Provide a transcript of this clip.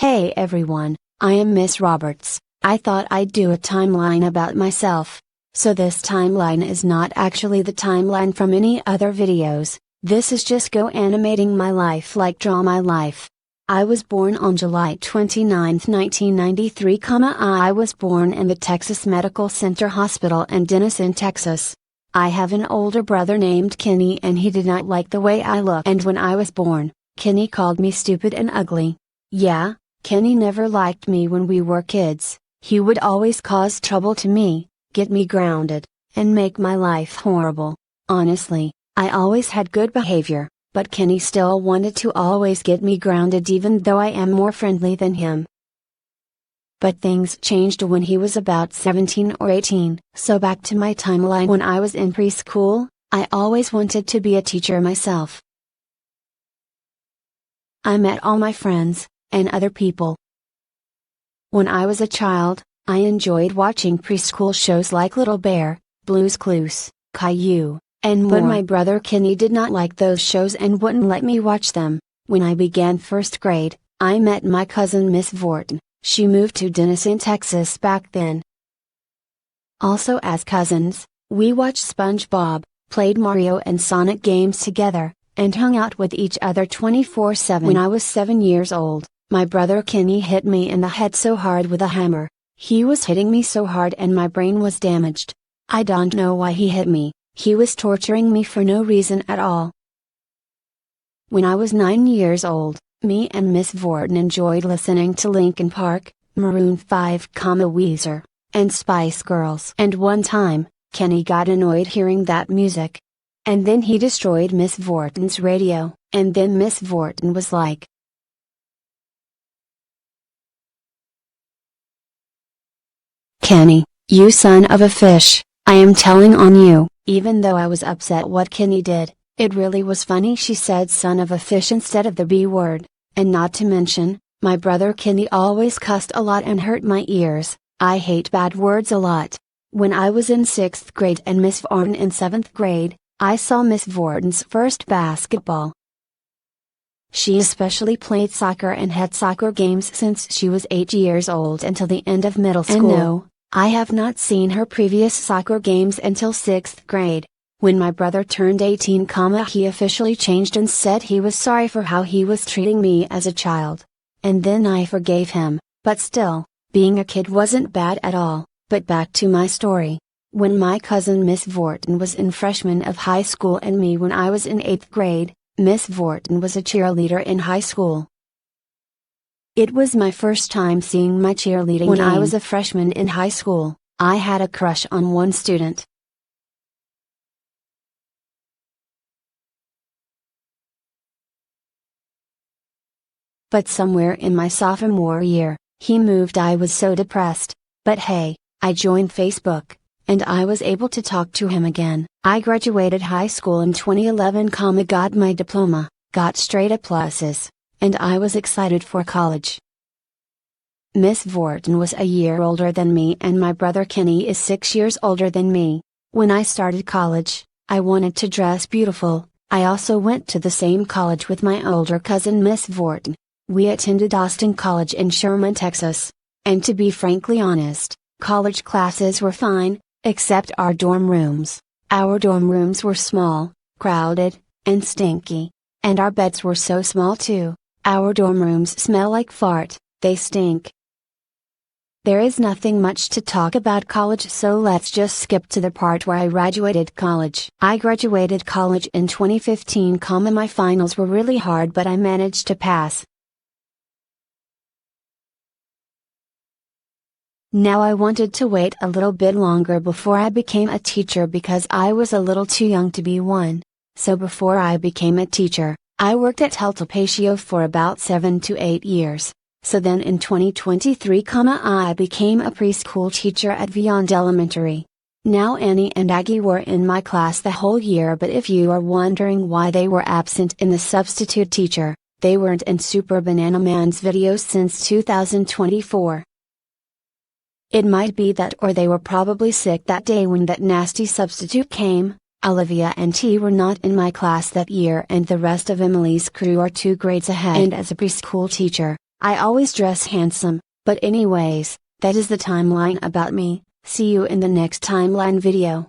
Hey everyone, I am Miss Roberts. I thought I'd do a timeline about myself. So this timeline is not actually the timeline from any other videos, this is just go animating my life like draw my life. I was born on July 29, 1993, I was born in the Texas Medical Center Hospital in Denison, Texas. I have an older brother named Kenny and he did not like the way I look, and when I was born, Kenny called me stupid and ugly. Yeah, Kenny never liked me when we were kids. He would always cause trouble to me, get me grounded, and make my life horrible. Honestly, I always had good behavior, but Kenny still wanted to always get me grounded even though I am more friendly than him. But things changed when he was about 17 or 18. So back to my timeline. When I was in preschool, I always wanted to be a teacher myself. I met all my friends, and other people. When I was a child, I enjoyed watching preschool shows like Little Bear, Blue's Clues, Caillou, and more. But my brother Kenny did not like those shows and wouldn't let me watch them. When I began first grade, I met my cousin Miss Vorton. She moved to Denison, Texas back then. Also as cousins, we watched SpongeBob, played Mario and Sonic games together, and hung out with each other 24/7. When I was 7 years old, my brother Kenny hit me in the head so hard with a hammer. He was hitting me so hard and my brain was damaged. I don't know why he hit me, he was torturing me for no reason at all. When I was 9 years old, me and Miss Vorton enjoyed listening to Linkin Park, Maroon 5, Weezer, and Spice Girls. And one time, Kenny got annoyed hearing that music. And then he destroyed Miss Vorton's radio, and then Miss Vorton was like, "Kenny, you son of a fish, I am telling on you." Even though I was upset what Kenny did, it really was funny she said son of a fish instead of the B word, and not to mention, my brother Kenny always cussed a lot and hurt my ears. I hate bad words a lot. When I was in 6th grade and Miss Vorton in 7th grade, I saw Miss Vorton's first basketball. She especially played soccer and had soccer games since she was 8 years old until the end of middle school. And no, I have not seen her previous soccer games until 6th grade. When my brother turned 18, he officially changed and said he was sorry for how he was treating me as a child. And then I forgave him, but still, being a kid wasn't bad at all. But back to my story. When my cousin Miss Vorton was in freshman of high school and me when I was in 8th grade, Miss Vorton was a cheerleader in high school. It was my first time seeing my cheerleading when I was a freshman in high school. I had a crush on one student. But somewhere in my sophomore year, he moved. I was so depressed. But hey, I joined Facebook, and I was able to talk to him again. I graduated high school in 2011, got my diploma, got straight A+, and I was excited for college. Miss Vorton was a year older than me and my brother Kenny is 6 years older than me. When I started college, I wanted to dress beautiful. I also went to the same college with my older cousin Miss Vorton. We attended Austin College in Sherman, Texas. And to be frankly honest, college classes were fine, except our dorm rooms. Our dorm rooms were small, crowded, and stinky. And our beds were so small too. Our dorm rooms smell like fart, they stink. There is nothing much to talk about college, so let's just skip to the part where I graduated college. I graduated college in 2015, my finals were really hard but I managed to pass. Now I wanted to wait a little bit longer before I became a teacher because I was a little too young to be one. So before I became a teacher, I worked at Heltopatio for about 7 to 8 years. So then in 2023, I became a preschool teacher at Viand Elementary. Now Annie and Aggie were in my class the whole year, but if you are wondering why they were absent in the substitute teacher, they weren't in Super Banana Man's videos since 2024. It might be that, or they were probably sick that day when that nasty substitute came. Olivia and T were not in my class that year and the rest of Emily's crew are 2 grades ahead. And as a preschool teacher, I always dress handsome, but anyways, that is the timeline about me. See you in the next timeline video.